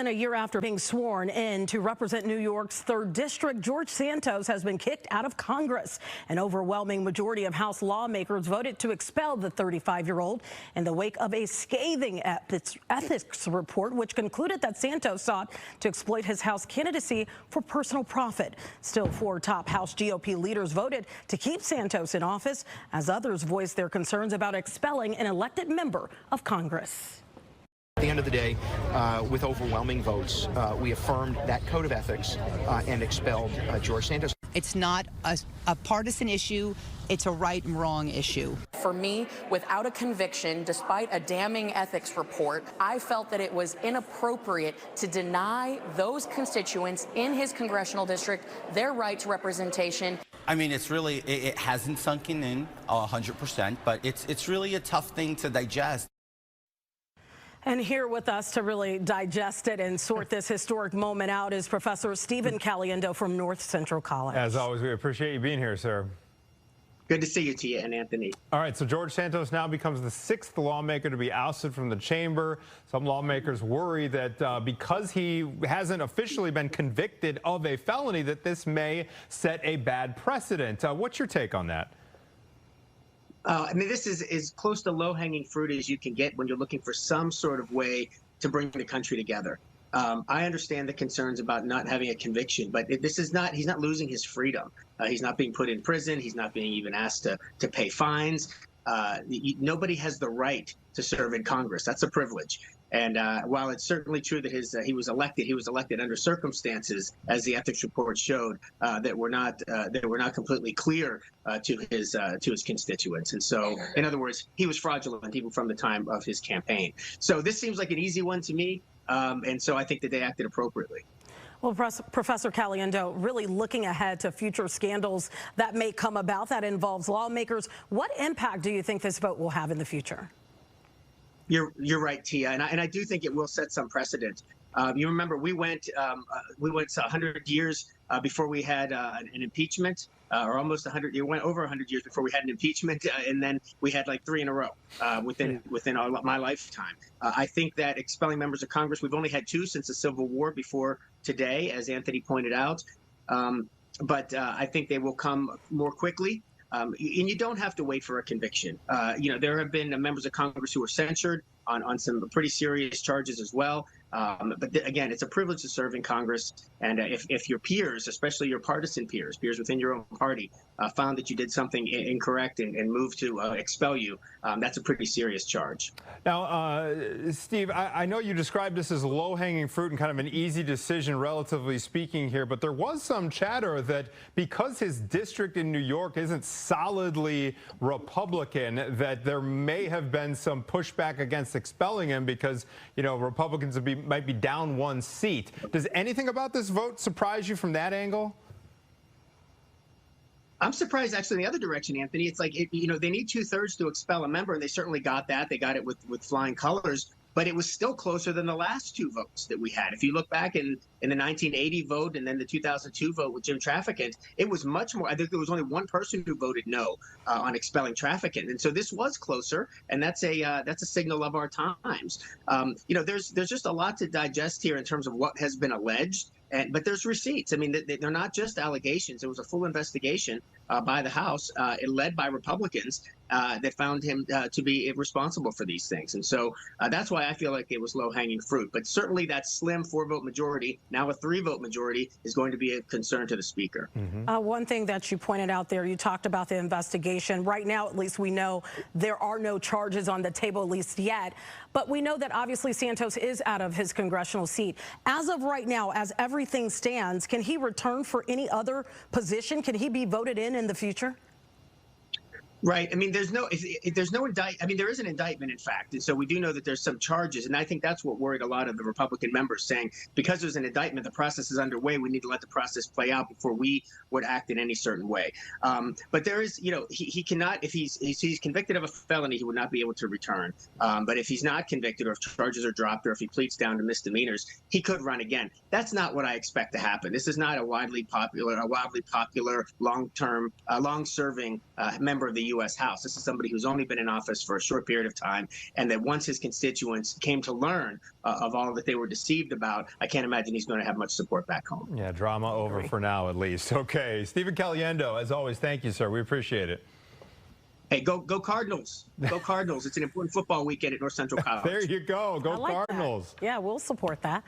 And a year after being sworn in to represent New York's 3rd District, George Santos has been kicked out of Congress. An overwhelming majority of House lawmakers voted to expel the 35-year-old in the wake of a scathing ethics report, which concluded that Santos sought to exploit his House candidacy for personal profit. Still, 4 top House GOP leaders voted to keep Santos in office, as others voiced their concerns about expelling an elected member of Congress. At the end of the day, with overwhelming votes, we affirmed that code of ethics and expelled George Santos. It's not a partisan issue. It's a right and wrong issue. For me, without a conviction, despite a damning ethics report, I felt that it was inappropriate to deny those constituents in his congressional district their right to representation. I mean, it hasn't sunk in 100%, but it's really a tough thing to digest. And here with us to really digest it and sort this historic moment out is Professor Stephen Caliendo from North Central College. As always, we appreciate you being here, sir. Good to see you, Tia and Anthony. All right, so George Santos now becomes the 6th lawmaker to be ousted from the chamber. Some lawmakers worry that because he hasn't officially been convicted of a felony, that this may set a bad precedent. What's your take on that? I mean, this is as close to low-hanging fruit as you can get when you're looking for some sort of way to bring the country together. I understand the concerns about not having a conviction, but he's not losing his freedom. He's not being put in prison. He's not being even asked to pay fines. Nobody has the right to serve in Congress. That's a privilege. And while it's certainly true that he was elected under circumstances, as the ethics report showed, that were not completely clear to his constituents. And so, in other words, he was fraudulent even from the time of his campaign. So this seems like an easy one to me, and so I think that they acted appropriately. Well, Professor Caliendo, really looking ahead to future scandals that may come about that involves lawmakers, what impact do you think this vote will have in the future? You're right, Tia, and I do think it will set some precedent. You remember we went 100 years before we had an impeachment, or almost 100. You went over 100 years before we had an impeachment, and then we had like 3 in a row within my lifetime. I think that expelling members of Congress, we've only had 2 since the Civil War before today, as Anthony pointed out, but I think they will come more quickly. And you don't have to wait for a conviction. There have been members of Congress who were censured on some pretty serious charges as well. But again, it's a privilege to serve in Congress. And if your peers, especially your partisan peers within your own party, found that you did something incorrect and moved to expel you, that's a pretty serious charge. Now, Steve, I know you described this as low-hanging fruit and kind of an easy decision, relatively speaking here, but there was some chatter that because his district in New York isn't solidly Republican, that there may have been some pushback against expelling him because, Republicans might be down 1 seat. Does anything about this vote surprise you from that angle? I'm surprised, actually, in the other direction, Anthony. It's like, they need 2/3 to expel a member, and they certainly got that. They got it with flying colors, but it was still closer than the last 2 votes that we had. If you look back in the 1980 vote and then the 2002 vote with Jim Trafficant, it was much more. I think there was only 1 person who voted no on expelling Trafficant, and so this was closer, and that's a signal of our times. There's just a lot to digest here in terms of what has been alleged. But there's receipts. I mean, they're not just allegations. It was a full investigation by the House, led by Republicans, that found him to be responsible for these things. And so that's why I feel like it was low-hanging fruit. But certainly that slim 4-vote majority, now a 3-vote majority, is going to be a concern to the Speaker. Mm-hmm. One thing that you pointed out there, you talked about the investigation. Right now, at least we know there are no charges on the table, at least yet. But we know that obviously Santos is out of his congressional seat. As of right now, as everything stands, can he return for any other position? Can he be voted in the future? Right. I mean, there's no indictment. I mean, there is an indictment, in fact. And so we do know that there's some charges. And I think that's what worried a lot of the Republican members, saying because there's an indictment, the process is underway. We need to let the process play out before we would act in any certain way. But there is, he cannot, if he's convicted of a felony, he would not be able to return. But if he's not convicted, or if charges are dropped, or if he pleads down to misdemeanors, he could run again. That's not what I expect to happen. This is not a wildly popular, long-serving member of the U.S. House. This is somebody who's only been in office for a short period of time, and that once his constituents came to learn of all that they were deceived about, I can't imagine he's going to have much support back home. Yeah, drama over for now, at least. Okay, Stephen Caliendo, as always, thank you, sir. We appreciate it. Hey, go Cardinals. Go Cardinals. It's an important football weekend at North Central College. There you go. Go I like Cardinals. that. Yeah, we'll support that.